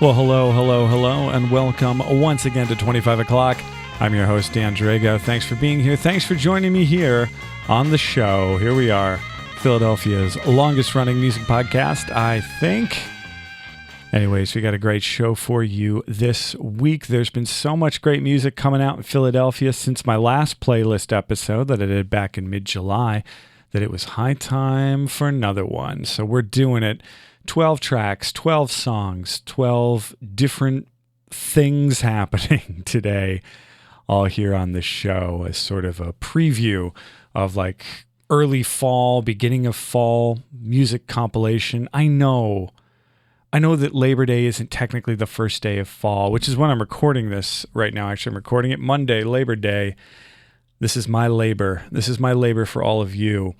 Well, hello, and welcome once again to 25 o'clock. I'm your host, Dan Drago. Thanks for being here. Thanks for joining me here on the show. Here we are, Philadelphia's longest-running music podcast, I think. Anyways, we got a great show for you this week. There's been so much great music coming out in Philadelphia since my last playlist episode that I did back in mid-July that it was high time for another one. So we're doing it. 12 tracks, 12 songs, 12 different things happening today, all here on the show as sort of a preview of like early fall, beginning of fall music compilation. I know that Labor Day isn't technically the first day of fall, which is when I'm recording this right now. Actually, I'm recording it Monday, Labor Day. This is my labor. This is my labor for all of you.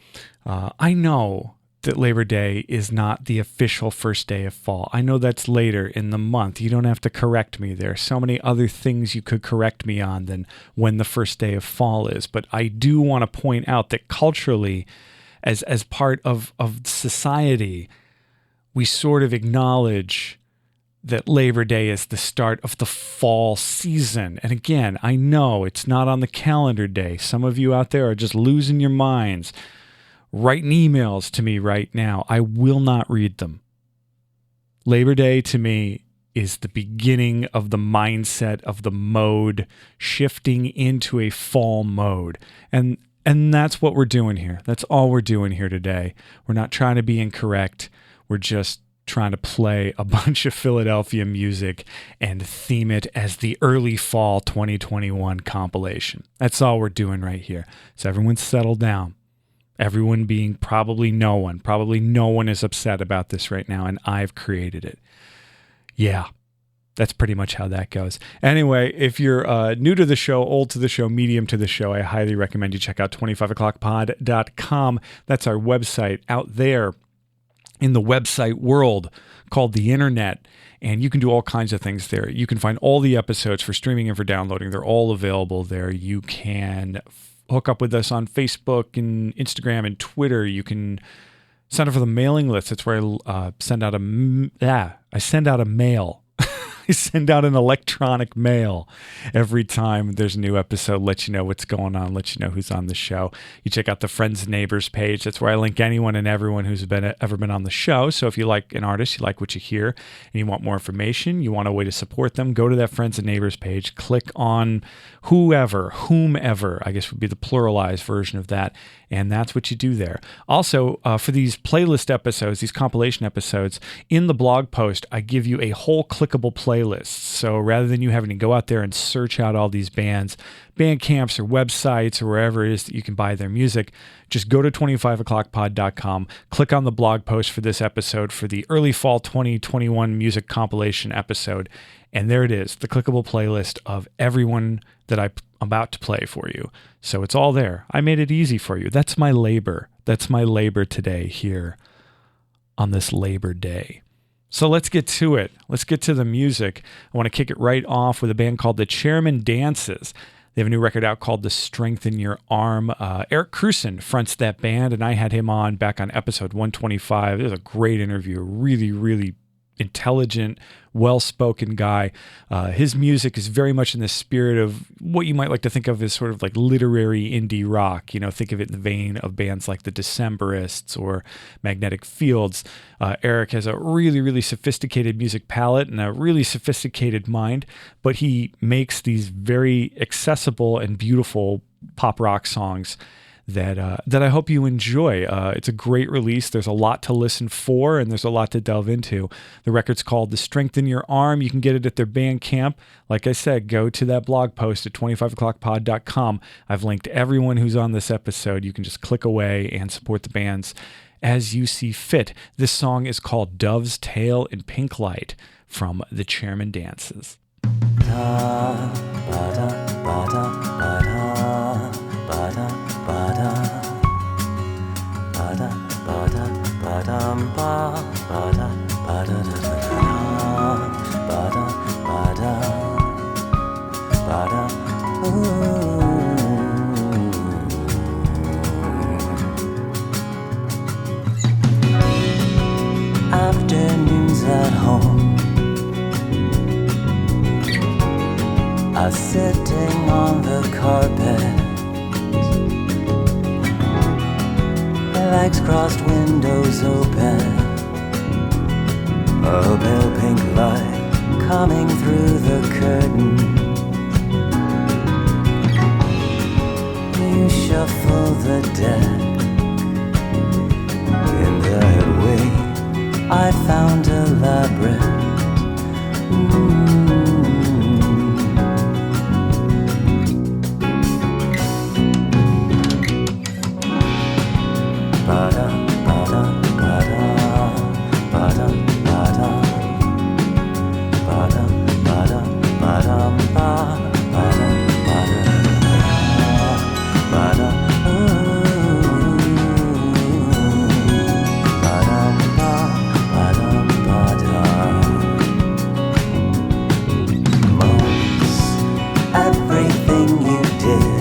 I know that Labor Day is not the official first day of fall. I know that's later in the month. You don't have to correct me. There are so many other things you could correct me on than when the first day of fall is. But I do want to point out that culturally, as part of society, we sort of acknowledge that Labor Day is the start of the fall season. And again, I know it's not on the calendar day. Some of you out there are just losing your minds, writing emails to me right now. I will not read them. Labor Day to me is the beginning of the mindset of the mode shifting into a fall mode. And that's what we're doing here. That's all we're doing here today. We're not trying to be incorrect. We're just trying to play a bunch of Philadelphia music and theme it as the early fall 2021 compilation. That's all we're doing right here. So everyone settle down. Everyone being probably no one is upset about this right now, and I've created it. Yeah, that's pretty much how that goes. Anyway, if you're new to the show, old to the show, medium to the show, I highly recommend you check out 25o'clockpod.com. That's our website out there in the website world called the internet, and you can do all kinds of things there. You can find all the episodes for streaming and for downloading. They're all available there. You can hook up with us on Facebook and Instagram and Twitter. You can sign up for the mailing list. That's where I send out a mail. I send out an electronic mail every time there's a new episode, let you know what's going on, let you know who's on the show. You check out the Friends and Neighbors page. That's where I link anyone and everyone who's ever been on the show. So if you like an artist, you like what you hear, and you want more information, you want a way to support them, go to that Friends and Neighbors page, click on whomever, I guess would be the pluralized version of that, and that's what you do there. Also, for these playlist episodes, these compilation episodes, in the blog post, I give you a whole clickable playlist. So rather than you having to go out there and search out all these bands, Bandcamps or websites or wherever it is that you can buy their music, just go to 25o'clockpod.com, click on the blog post for this episode for the early fall 2021 music compilation episode, and there it is, the clickable playlist of everyone that I'm about to play for you. So it's all there. I made it easy for you. That's my labor. That's my labor today here on this Labor Day. So let's get to it. Let's get to the music. I want to kick it right off with a band called The Chairman Dances. They have a new record out called The Strength in Your Arm. Eric Krusen fronts that band, and I had him on back on episode 125. It was a great interview, really, really intelligent, well-spoken guy. His music is very much in the spirit of what you might like to think of as sort of like literary indie rock. You know, think of it in the vein of bands like the Decemberists or Magnetic Fields. Eric has a really, really sophisticated music palette and a really sophisticated mind, but he makes these very accessible and beautiful pop rock songs that I hope you enjoy. It's a great release. There's a lot to listen for, and there's a lot to delve into. The record's called The Strength in Your Arm. You can get it at their Bandcamp. Like I said, go to that blog post at 25o'clockpod.com. I've linked everyone who's on this episode. You can just click away and support the bands as you see fit. This song is called Dove's Tail in Pink Light from The Chairman Dances. Afternoons at home, legs crossed, windows open, a pale pink light coming through the curtain. You shuffle the deck. In that way I found a labyrinth. Ba-da, ba-da, ba-da, ba-da, ba-da, ba-da, ba-da, ba-da, ba-da, ba-da, ba-da, everything you did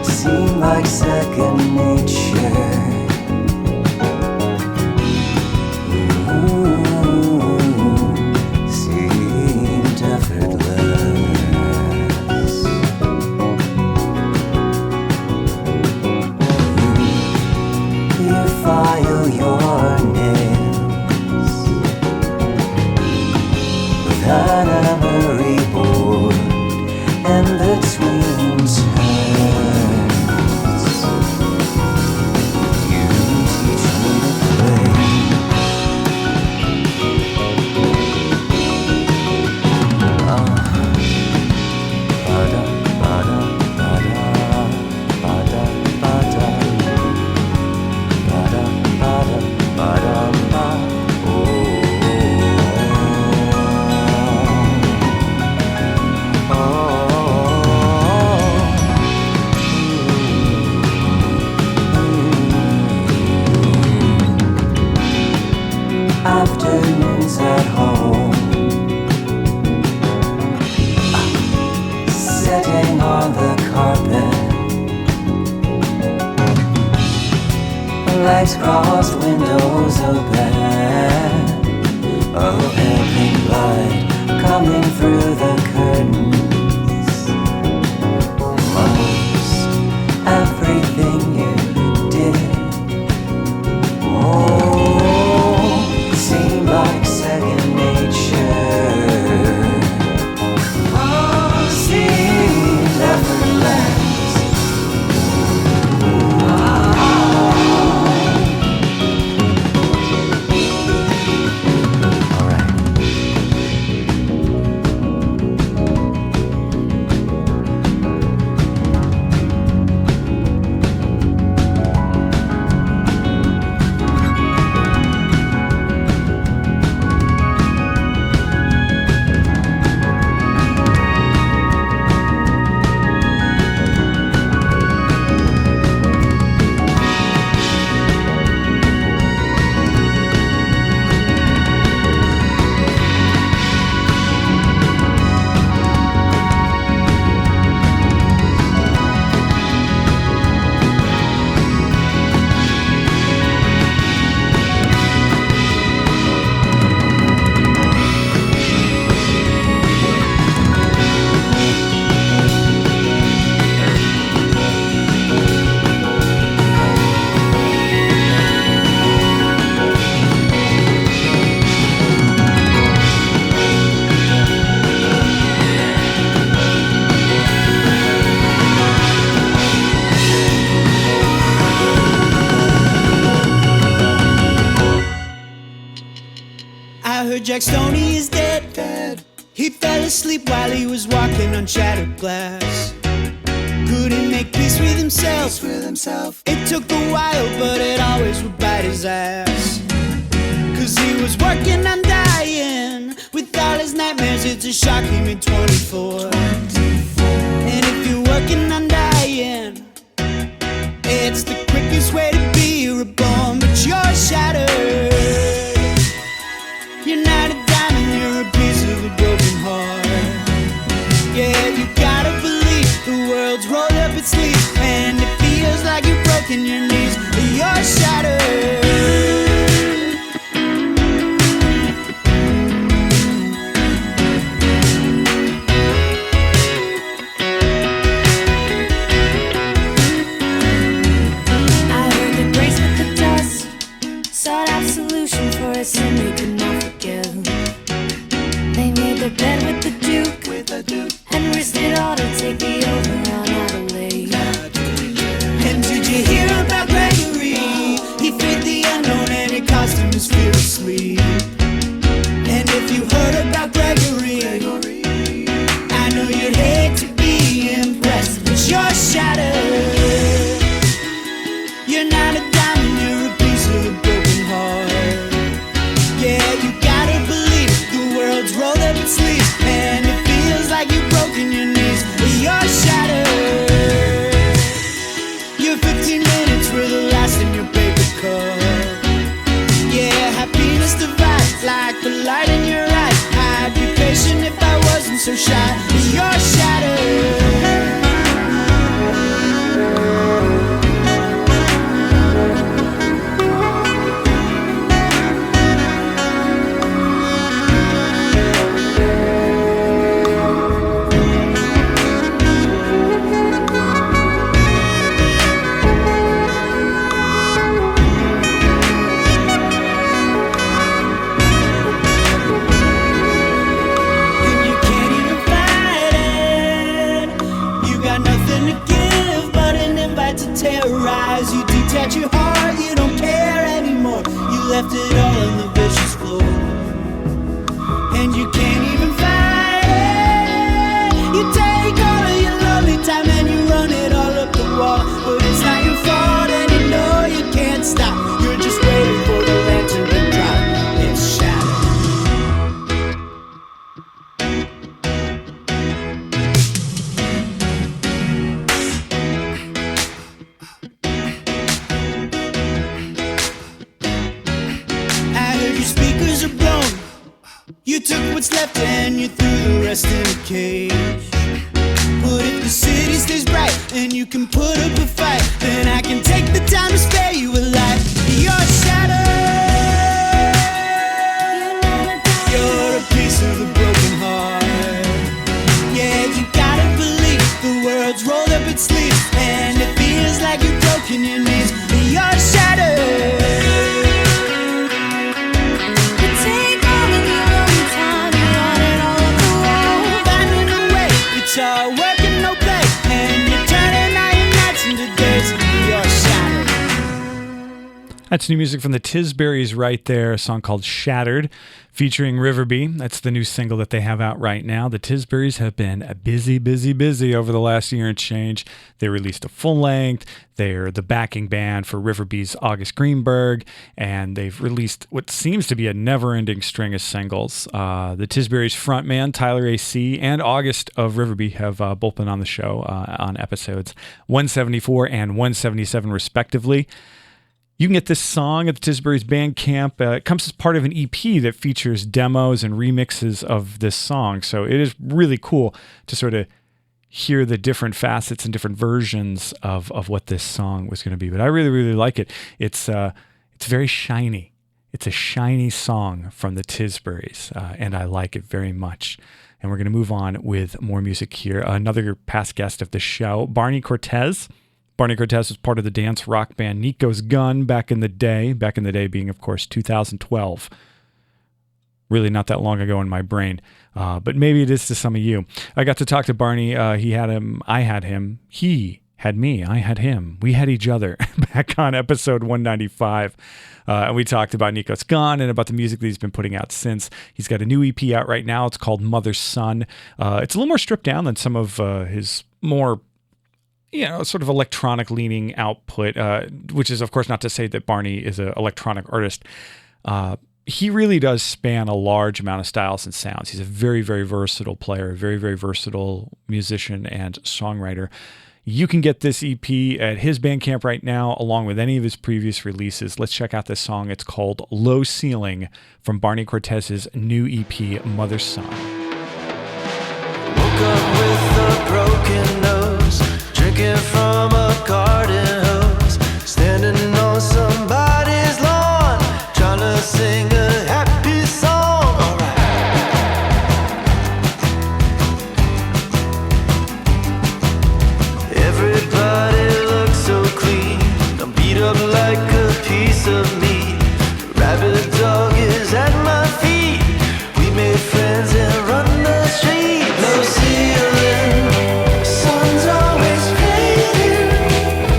seemed like second nature. Seemed effortless. You file your nails with an emery board and between turns you teach me to play. Ba-da, ba-da, ba-da, ba-da, ba-da, ba-da, ba-da, ba-da, ba. Afternoons at home, sitting on the carpet, legs crossed, windows open, a pale pink light coming through the curtains. Most everything you did, seemed like second nature. Seemed effortless. All right. Jack Stoney is dead. He fell asleep while he was walking on shattered glass. Couldn't make peace with himself. It took a while, but it always would bite his ass. 'Cause he was working on dying. With all his nightmares, it's a shock he made 24. And if you're working on dying, it's the quickest way to be reborn. But you're shattered. You're not a diamond, you're a piece of a broken heart. Yeah, you gotta believe the world's rolled up its sleeves, and it feels like you're broken your knees. You're shattered. shattered. You're not a diamond, you're a piece of a broken heart. Yeah, you gotta believe the world's rolled up its sleeves, and it feels like you've broken your knees. You're shattered. Your 15 minutes were the last in your paper cup. Yeah, happiness divides like the light in your eyes. I'd be patient if I wasn't so shy. You're shattered. Terrorize you, detach your heart, you don't care anymore. You left it all on the vicious floor, and you can't even fight it. You take all of your lonely time and you run it all up the wall, but it's not your fault and you know you can't stop. You're just waiting for the lantern to drop. It's shattered. You took what's left and you threw the rest in a cage. But if the city stays bright and you can put up a fight, then I can take the time to spare you a life. You're shattered. You're a piece of a broken heart. Yeah, you gotta believe the world's rolled up its sleeves, and it feels like you've broken your knees. You're shattered. It's all work and no play, and you're turning all your nights into days. You're shattered. That's new music from the Tisburys right there, a song called Shattered, featuring Riverbee. That's the new single that they have out right now. The Tisburys have been busy over the last year and change. They released a full length. They're the backing band for Riverbee's August Greenberg, and they've released what seems to be a never-ending string of singles. The Tisburys frontman, Tyler A.C., and August of Riverbee have both been on the show on episodes 174 and 177 respectively. You can get this song at the Tisburys Bandcamp. It comes as part of an EP that features demos and remixes of this song. So it is really cool to sort of hear the different facets and different versions of what this song was going to be. But I really, really like it. It's very shiny. It's a shiny song from the Tisburys, and I like it very much. And we're going to move on with more music here. Another past guest of the show, Barney Cortez. Barney Cortez was part of the dance rock band Nico's Gun back in the day being, of course, 2012. Really not that long ago in my brain, but maybe it is to some of you. I got to talk to Barney. He had him. I had him. He had me. I had him. We had each other back on episode 195. And we talked about Nico's Gun and about the music that he's been putting out since. He's got a new EP out right now. It's called Mother's Son. It's a little more stripped down than some of his more sort of electronic leaning output, which is, of course, not to say that Barney is an electronic artist. He really does span a large amount of styles and sounds. He's a very, very versatile player, a very, very versatile musician and songwriter. You can get this EP at his Bandcamp right now, along with any of his previous releases. Let's check out this song. It's called Low Ceiling from Barney Cortez's new EP, Mother's Son. Woke up with a broken nose, drinking from a garden hose, standing on somebody's lawn, trying to sing a happy song. Alright. Everybody looks so clean, I'm beat up like a piece of meat. Rabid dog is at my feet. We made friends and run the street. No ceiling, sun's always fading.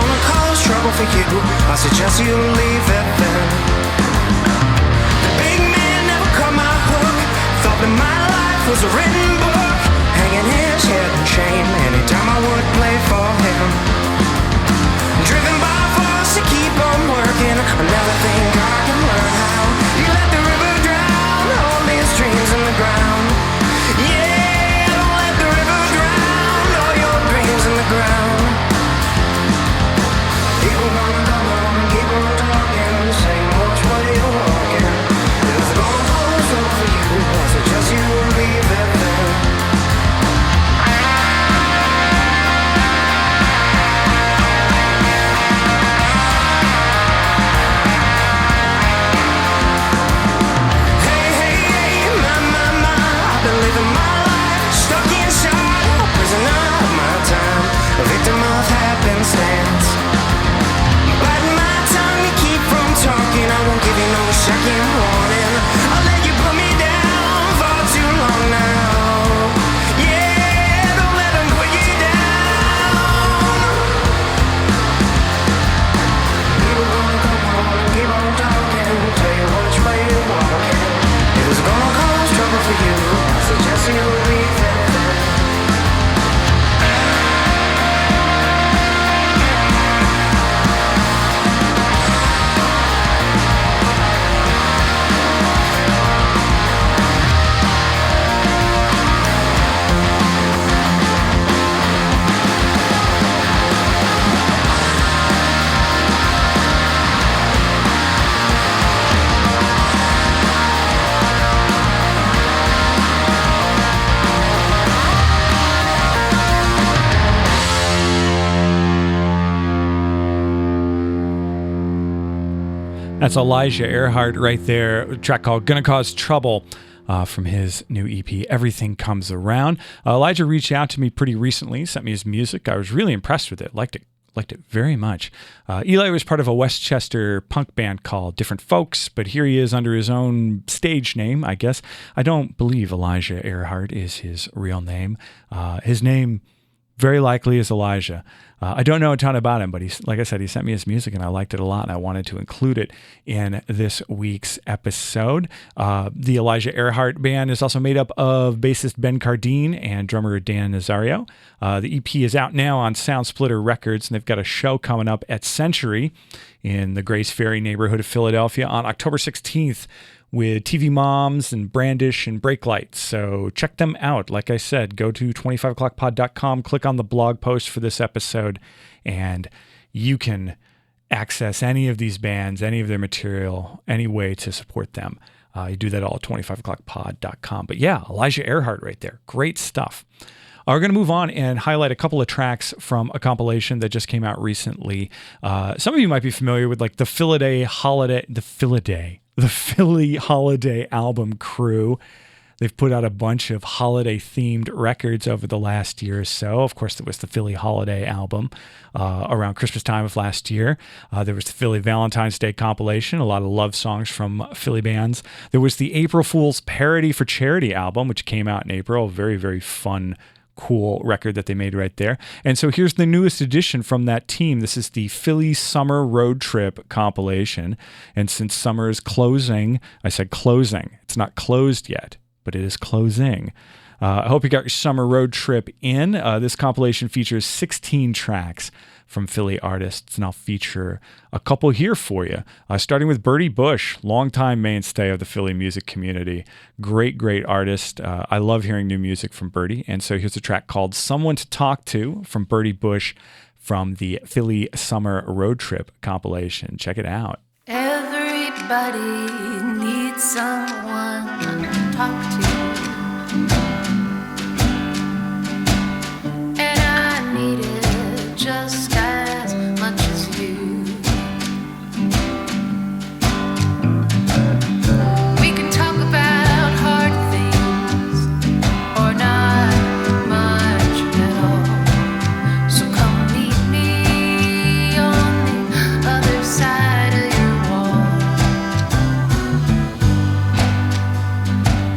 gonna cause trouble for you, I suggest you leave it then. The big man never caught my hook, thought that my life was a written book, hanging his head in shame anytime I would play for him. Driven by force to keep on working, I never think I can learn how. You let the river drown all these dreams in the ground. Yeah, don't let the river drown all your dreams in the ground. People gonna come on and keep on talking, saying which way you're walking. If it's gonna close up for you, I suggest you leave it there. Second warning, I'll let you put me down for too long now. Yeah, don't let them put you down. People gonna come on and keep on talking, tell you which way you're walking. If it's gonna cause trouble for you, I suggest you leave it. That's Elijah Earhart right there, a track called Gonna Cause Trouble from his new EP, Everything Comes Around. Elijah reached out to me pretty recently, sent me his music. I was really impressed with it, liked it very much. Eli was part of a Westchester punk band called Different Folks, but here he is under his own stage name, I guess. I don't believe Elijah Earhart is his real name. His name very likely is Elijah. I don't know a ton about him, but like I said, he sent me his music and I liked it a lot and I wanted to include it in this week's episode. The Elijah Earhart band is also made up of bassist Ben Cardine and drummer Dan Nazario. The EP is out now on Sound Splitter Records, and they've got a show coming up at Century in the Grace Ferry neighborhood of Philadelphia on October 16th. With TV Moms and Brandish and Breaklight. So check them out. Like I said, go to 25o'clockpod.com, click on the blog post for this episode, and you can access any of these bands, any of their material, any way to support them. You do that all at 25o'clockpod.com. But yeah, Elijah Earhart right there. Great stuff. We're going to move on and highlight a couple of tracks from a compilation that just came out recently. Some of you might be familiar with like the Philly Holiday album crew. They've put out a bunch of holiday-themed records over the last year or so. Of course, there was the Philly Holiday album around Christmas time of last year. There was the Philly Valentine's Day compilation, a lot of love songs from Philly bands. There was the April Fool's Parody for Charity album, which came out in April. Very, very fun, cool record that they made right there. And so here's the newest edition from that team. This is the Philly Summer Road Trip compilation. And since summer is closing, I said closing. It's not closed yet, but it is closing. I hope you got your summer road trip in. This compilation features 16 tracks from Philly artists, and I'll feature a couple here for you. Starting with Bertie Bush, longtime mainstay of the Philly music community. Great, great artist. I love hearing new music from Bertie, and so here's a track called Someone to Talk To from Bertie Bush from the Philly Summer Road Trip compilation. Check it out. Everybody needs someone to talk to. And I need it just as much as you. We can talk about hard things or not much at all. So come meet me on the other side of your wall.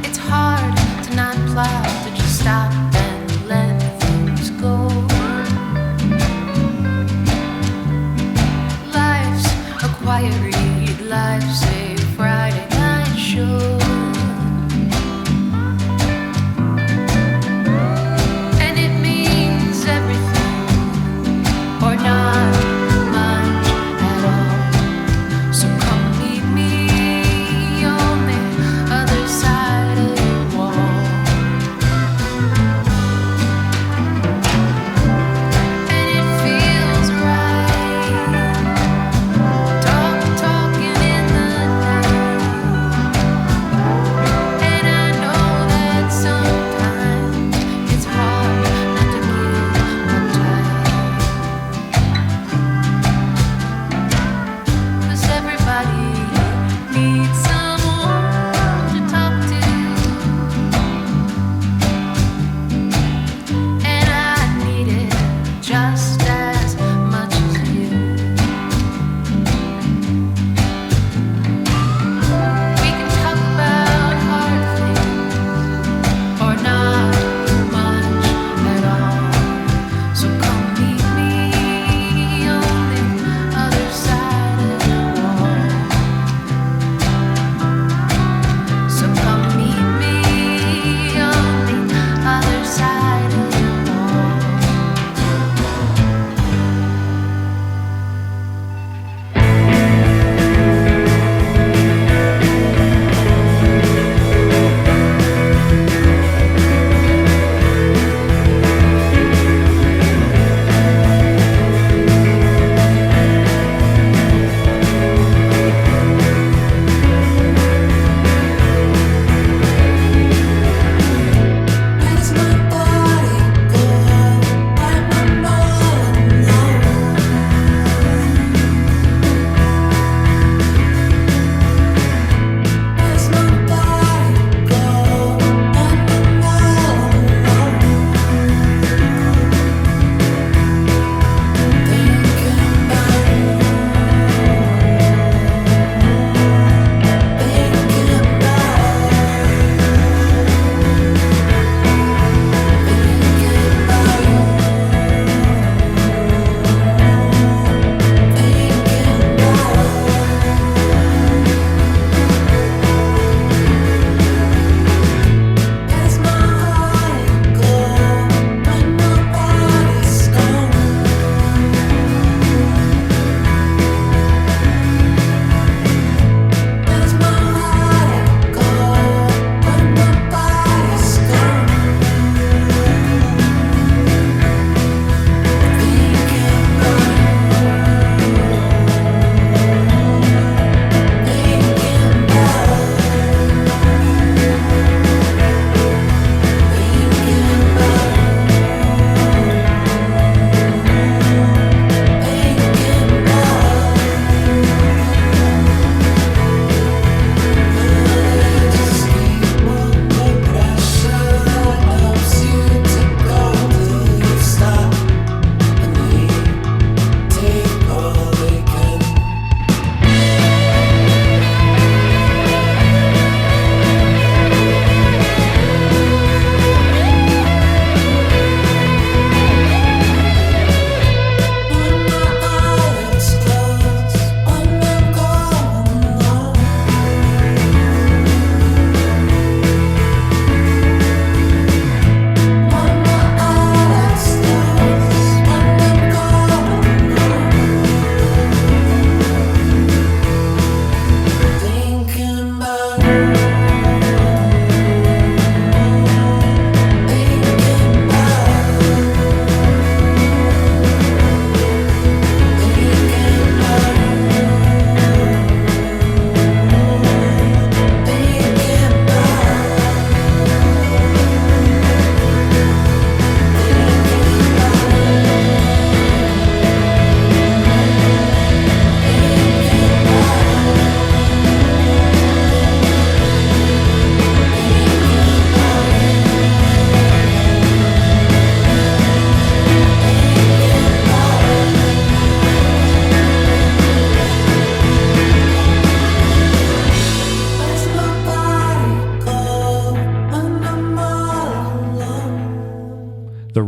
It's hard quiet read Life's a Friday night show. And it means everything or not much at all. So come meet me on the other side of the wall. And it feels right. Talking in the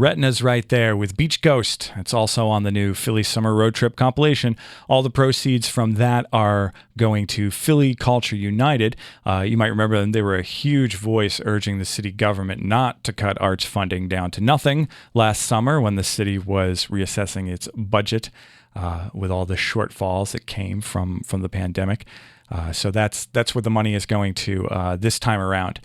Retinas right there with Beach Ghost. It's also on the new Philly Summer Road Trip compilation. All the proceeds from that are going to Philly Culture United. You might remember them. They were a huge voice urging the city government not to cut arts funding down to nothing last summer when the city was reassessing its budget with all the shortfalls that came from the pandemic. So that's where the money is going to this time around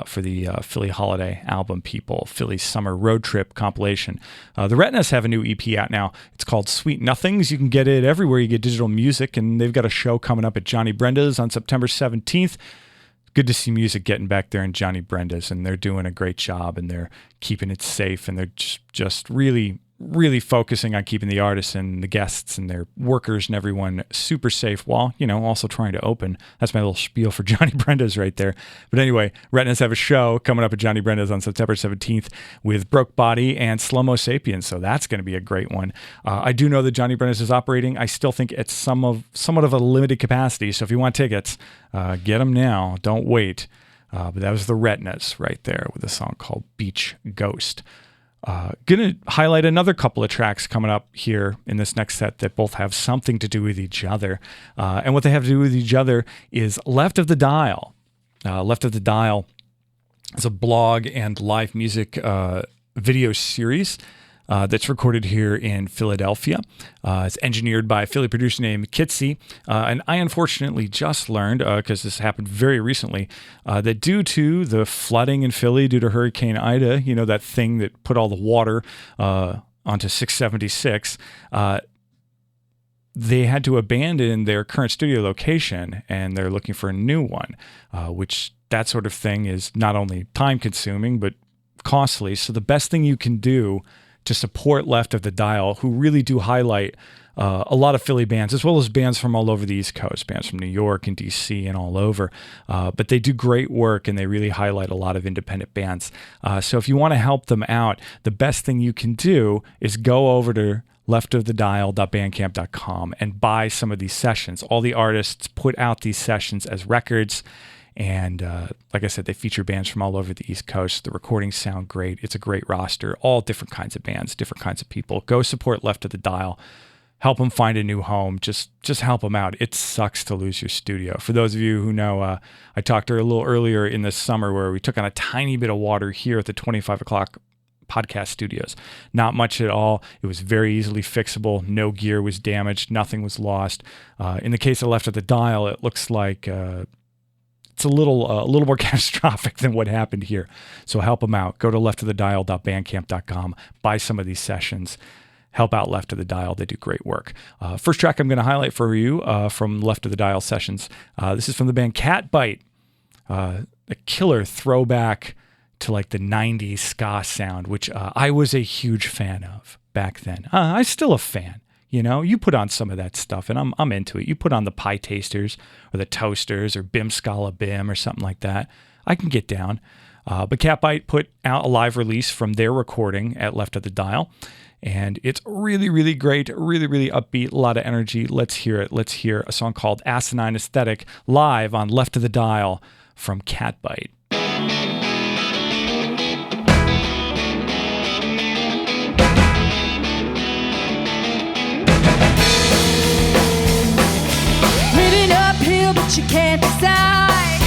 for the Philly Holiday album people, Philly Summer Road Trip compilation. The Retinas have a new EP out now. It's called Sweet Nothings. You can get it everywhere you get digital music, and they've got a show coming up at Johnny Brenda's on September 17th. Good to see music getting back there in Johnny Brenda's, and they're doing a great job, and they're keeping it safe, and they're just really focusing on keeping the artists and the guests and their workers and everyone super safe while, also trying to open. That's my little spiel for Johnny Brenda's right there. But anyway, Retinas have a show coming up at Johnny Brenda's on September 17th with Broke Body and Slow-Mo Sapiens. So that's going to be a great one. I do know that Johnny Brenda's is operating. I still think it's somewhat of a limited capacity. So if you want tickets, get them now. Don't wait. But that was the Retinas right there with a song called Beach Ghost. Going to highlight another couple of tracks coming up here in this next set that both have something to do with each other. And what they have to do with each other is Left of the Dial. Left of the Dial is a blog and live music video series that's recorded here in Philadelphia. It's engineered by a Philly producer named Kitsy. And I unfortunately just learned, because this happened very recently, that due to the flooding in Philly, due to Hurricane Ida, that thing that put all the water onto 676, they had to abandon their current studio location, and they're looking for a new one, which that sort of thing is not only time-consuming, but costly. So the best thing you can do to support Left of the Dial, who really do highlight a lot of Philly bands, as well as bands from all over the East Coast, bands from New York and DC and all over. But they do great work, and they really highlight a lot of independent bands. So if you want to help them out, the best thing you can do is go over to leftofthedial.bandcamp.com and buy some of these sessions. All the artists put out these sessions as records. And like I said, they feature bands from all over the East Coast. The recordings sound great. It's a great roster, all different kinds of bands, different kinds of people. Go support Left of the Dial. Help them find a new home. Just help them out. It sucks to lose your studio. For those of you who know, I talked a little earlier in the summer where we took on a tiny bit of water here at the 25 o'clock podcast studios. Not much at all. It was very easily fixable. No gear was damaged. Nothing was lost. In the case of Left of the Dial, it looks like it's a little more catastrophic than what happened here. So help them out. Go to leftofthedial.bandcamp.com. Buy some of these sessions. Help out Left of the Dial. They do great work. First track I'm going to highlight for you from Left of the Dial sessions. This is from the band Catbite. A killer throwback to like the 90s ska sound, which I was a huge fan of back then. I'm still a fan. You put on some of that stuff, and I'm into it. You put on the Pie Tasters or the Toasters or Bim Scala Bim or something like that. I can get down. But Catbite put out a live release from their recording at Left of the Dial, and it's really, really great, really, really upbeat, a lot of energy. Let's hear it. Let's hear a song called Asinine Aesthetic live on Left of the Dial from Catbite. But you can't decide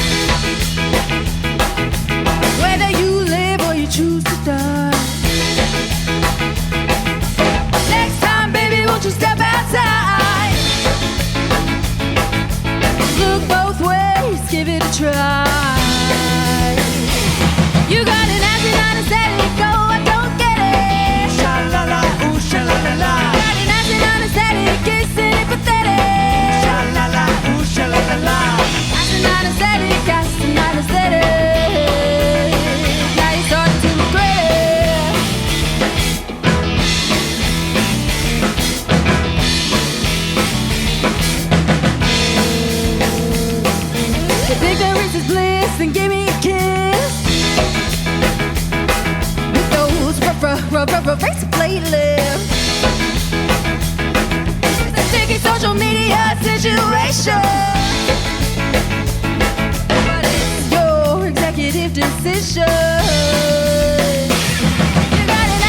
whether you live or you choose to die. Next time, baby, won't you step outside? Look both ways, give it a try. You got an asinine aesthetic, oh, I don't get it. Sha-la-la, ooh, sha-la-la-la. Got an asinine aesthetic, isn't it pathetic? Sha-la-la, ooh, sha-la-la-la. Asinine aesthetic, asinine aesthetic. Now you're starting to regret it. If ignorance is bliss, then give me a kiss. With those race playlists. It's a sticky social media situation. But it's your executive decision. You got an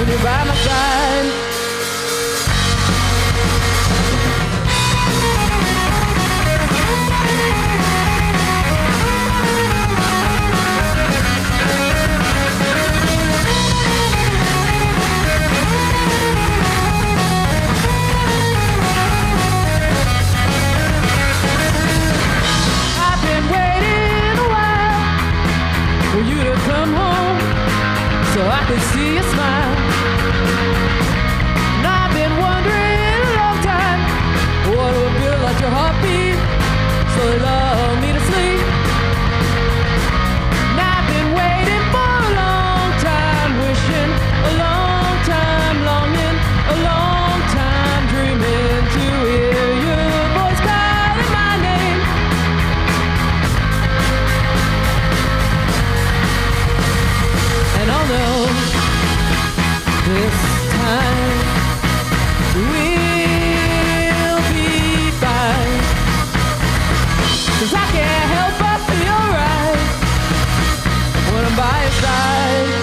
when you're by my side. I've been waiting a while for you to come home so I can see you smile. And I've been wondering a long time what it would feel like your heartbeat so they love me to sleep. And I've been waiting for a long time, wishing a long time, longing a long time, dreaming to hear your voice calling my name. And I'll know this time we'll be fine, 'cause I can't help but feel right when I'm by your side.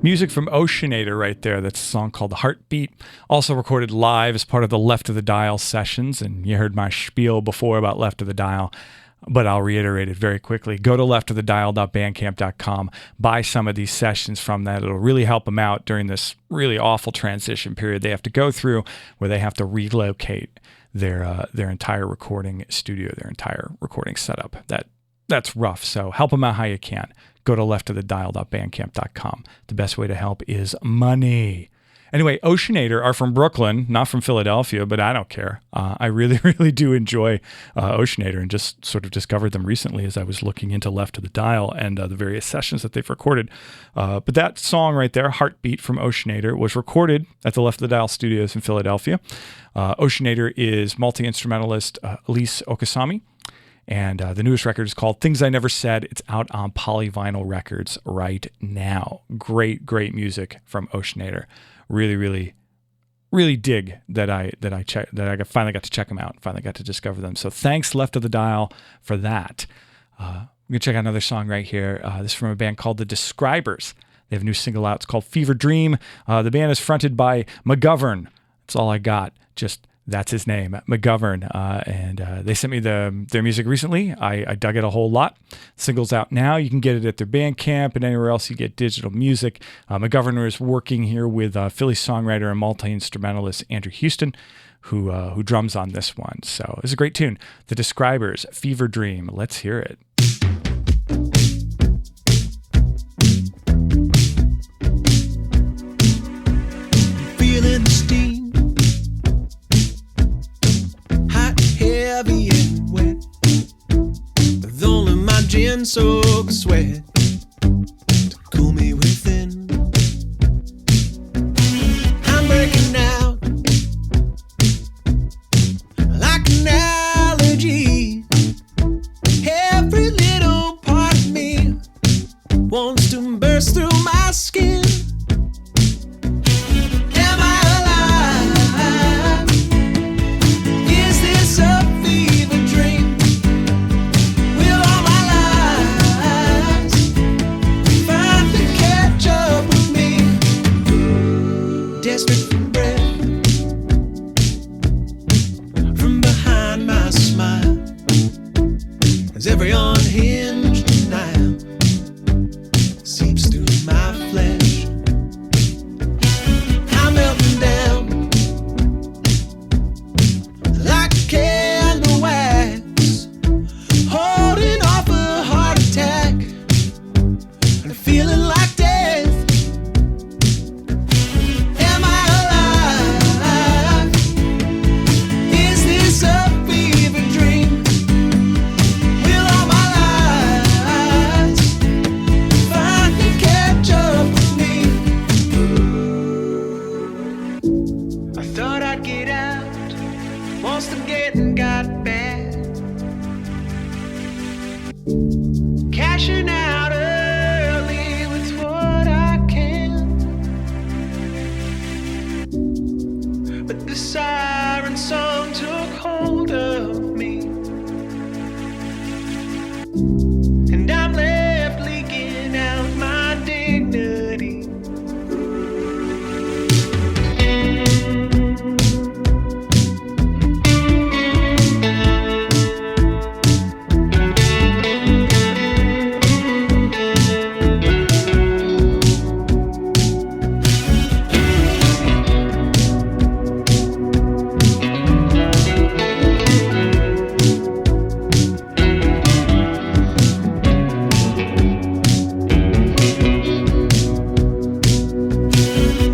Music from Oceanator right there. That's a song called Heartbeat. Also recorded live as part of the Left of the Dial sessions. And you heard my spiel before about Left of the Dial, but I'll reiterate it very quickly. Go to leftofthedial.bandcamp.com. Buy some of these sessions from that. It'll really help them out during this really awful transition period they have to go through, where they have to relocate their entire recording studio, their entire recording setup. That's rough. So help them out how you can. Go to leftofthedial.bandcamp.com. The best way to help is money. Anyway, Oceanator are from Brooklyn, not from Philadelphia, but I don't care. I really, really do enjoy Oceanator, and just sort of discovered them recently as I was looking into Left of the Dial and the various sessions that they've recorded. But that song right there, Heartbeat from Oceanator, was recorded at the Left of the Dial studios in Philadelphia. Oceanator is multi-instrumentalist Elise Okasami. And the newest record is called Things I Never Said. It's out on Polyvinyl Records right now. Great, great music from Oceanator. Really, really, really dig that I finally got to check them out. Finally got to discover them. So thanks, Left of the Dial, for that. We're gonna check out another song right here. This is from a band called The Describers. They have a new single out. It's called Fever Dream. The band is fronted by McGovern. That's all I got. Just that's his name, McGovern. And they sent me their music recently. I dug it a whole lot. The single's out now. You can get it at their Bandcamp and anywhere else you get digital music. McGovern is working here with Philly songwriter and multi-instrumentalist Andrew Houston, who drums on this one. So it's a great tune. The Describers, Fever Dream. Let's hear it. Feeling the steam, hot, heavy, and wet, with only my gin-soaked sweat to cool me within. I'm breaking out like an allergy. Every little cost of getting got bad. Cashing out early with what I can. But the siren song took hold of me, and I'm left leaking out my dignity.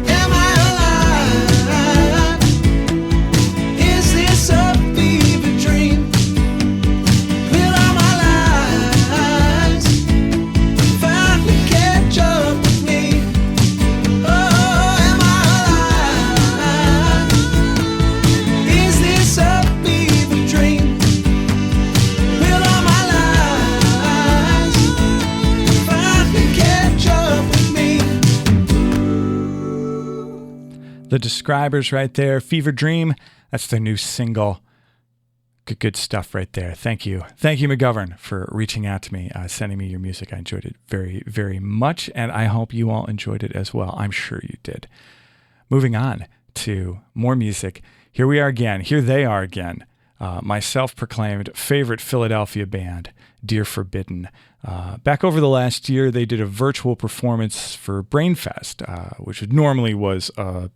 Am I alive? Is this a fever dream? Will all my lies finally catch up with me? Oh, am I alive? Is this a fever dream? Will all my lies finally catch up with me? The Describers right there. Fever Dream. That's their new single. Good stuff right there. Thank you. Thank you, McGovern, for reaching out to me, sending me your music. I enjoyed it very, very much, and I hope you all enjoyed it as well. I'm sure you did. Moving on to more music. Here we are again. Here they are again. My self-proclaimed favorite Philadelphia band, Dear Forbidden. Back over the last year, they did a virtual performance for Brainfest, which normally was a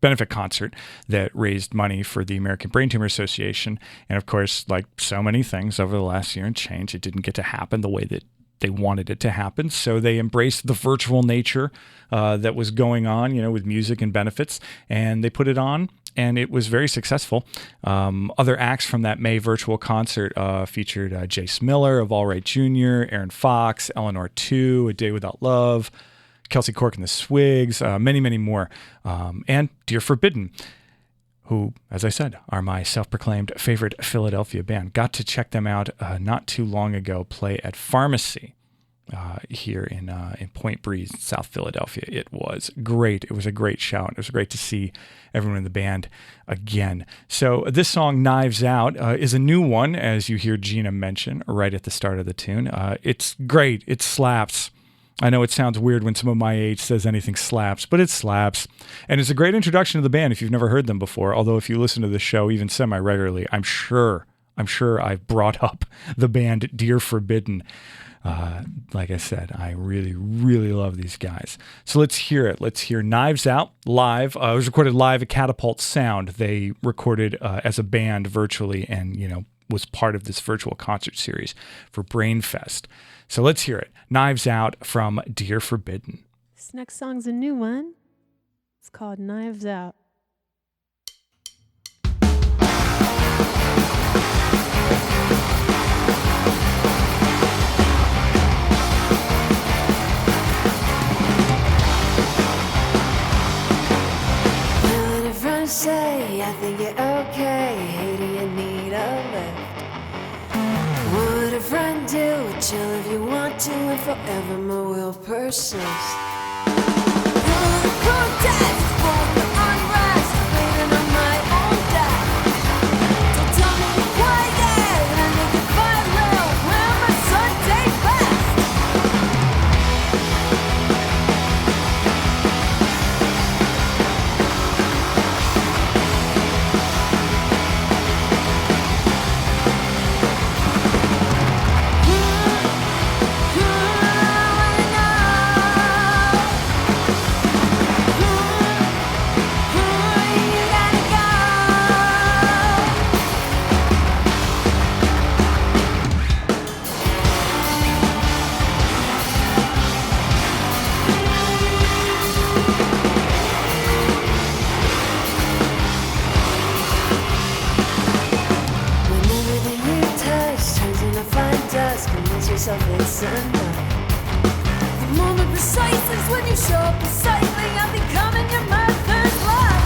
benefit concert that raised money for the American Brain Tumor Association. And of course, like so many things over the last year and change, it didn't get to happen the way that they wanted it to happen. So they embraced the virtual nature that was going on, with music and benefits, and they put it on, and it was very successful. Other acts from that May virtual concert featured Jace Miller of All Right Jr., Aaron Fox, Eleanor 2, A Day Without Love, Kelsey Cork and the Swigs, many, many more, and Dear Forbidden, who, as I said, are my self-proclaimed favorite Philadelphia band. Got to check them out not too long ago, play at Pharmacy here in Point Breeze, South Philadelphia. It was great. It was a great shout. It was great to see everyone in the band again. So this song, Knives Out, is a new one, as you hear Gina mention right at the start of the tune. It's great. It slaps. I know it sounds weird when someone my age says anything slaps, but it slaps. And it's a great introduction to the band if you've never heard them before. Although if you listen to the show even semi-regularly, I'm sure I've brought up the band Dear Forbidden. Like I said, I really, really love these guys. So let's hear it. Let's hear Knives Out live. It was recorded live at Catapult Sound. They recorded as a band virtually and, was part of this virtual concert series for Brainfest. So let's hear it. Knives Out from Dear Forbidden. This next song's a new one. It's called Knives Out. When your friends say, I think you're okay, hey, do you need a lift? Would a friend do? Chill if you want to, and forevermore will persist. Would a protest for the unrest, bleeding on my own death? So tell me quiet, and make it find love, wear my Sunday best. Yourself it's enough. The moment precise is when you show up beside me. I'm becoming your mother's love.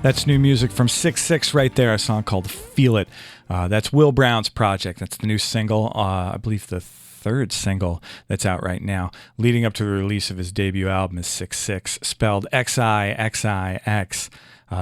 That's new music from 6-6 right there, a song called Feel It. That's Will Brown's project. That's the new single, I believe the third single that's out right now. Leading up to the release of his debut album is 6-6, spelled Xixix.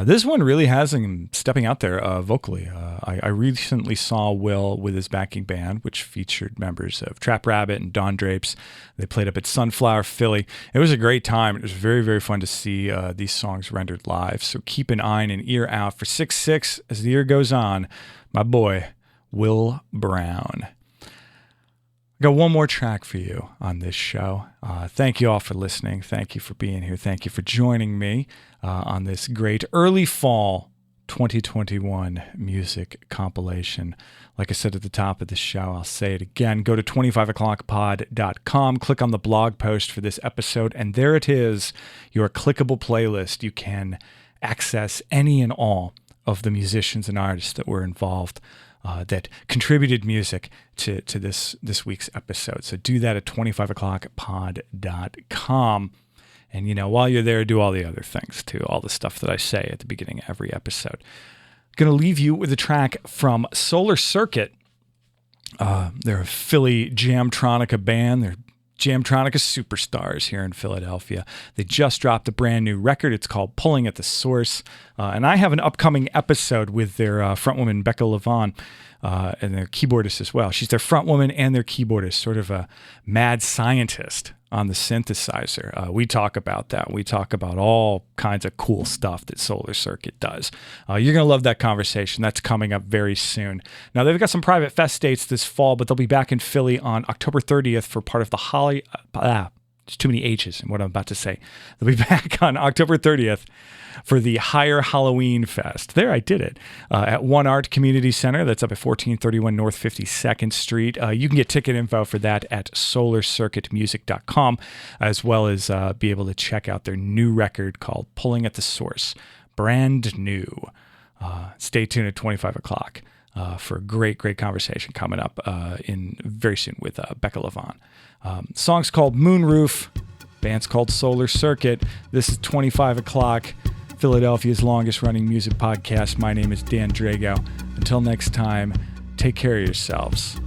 This one really has him stepping out there vocally. I recently saw Will with his backing band, which featured members of Trap Rabbit and Don Drapes. They played up at Sunflower, Philly. It was a great time. It was very, very fun to see these songs rendered live. So keep an eye and an ear out for 6-6 as the year goes on. My boy, Will Brown. I got one more track for you on this show. Thank you all for listening. Thank you for being here. Thank you for joining me on this great early fall 2021 music compilation. Like I said at the top of the show, I'll say it again. Go to 25o'clockpod.com, click on the blog post for this episode, and there it is, your clickable playlist. You can access any and all of the musicians and artists that were involved that contributed music to this week's episode. So do that at 25o'clockpod.com. And, you know, while you're there, do all the other things too, all the stuff that I say at the beginning of every episode. Going to leave you with a track from Solar Circuit. They're a Philly Jamtronica band. They're Jamtronica superstars here in Philadelphia. They just dropped a brand new record. It's called Pulling at the Source. And I have an upcoming episode with their frontwoman, Becca Levon, and their keyboardist as well. She's their frontwoman and their keyboardist, sort of a mad scientist on the synthesizer. We talk about that. We talk about all kinds of cool stuff that Solar Circuit does. You're going to love that conversation. That's coming up very soon. Now, they've got some private fest dates this fall, but they'll be back in Philly on October 30th for part of the there's too many H's in what I'm about to say. They'll be back on October 30th for the Higher Halloween Fest. There, I did it. At One Art Community Center. That's up at 1431 North 52nd Street. You can get ticket info for that at solarcircuitmusic.com, as well as be able to check out their new record called Pulling at the Source. Brand new. Stay tuned at 25 o'clock for a great conversation coming up in very soon with Becca Levon. Song's called Moonroof. Band's called Solar Circuit. This is 25 o'clock, Philadelphia's longest running music podcast. My name is Dan Drago. Until next time, take care of yourselves.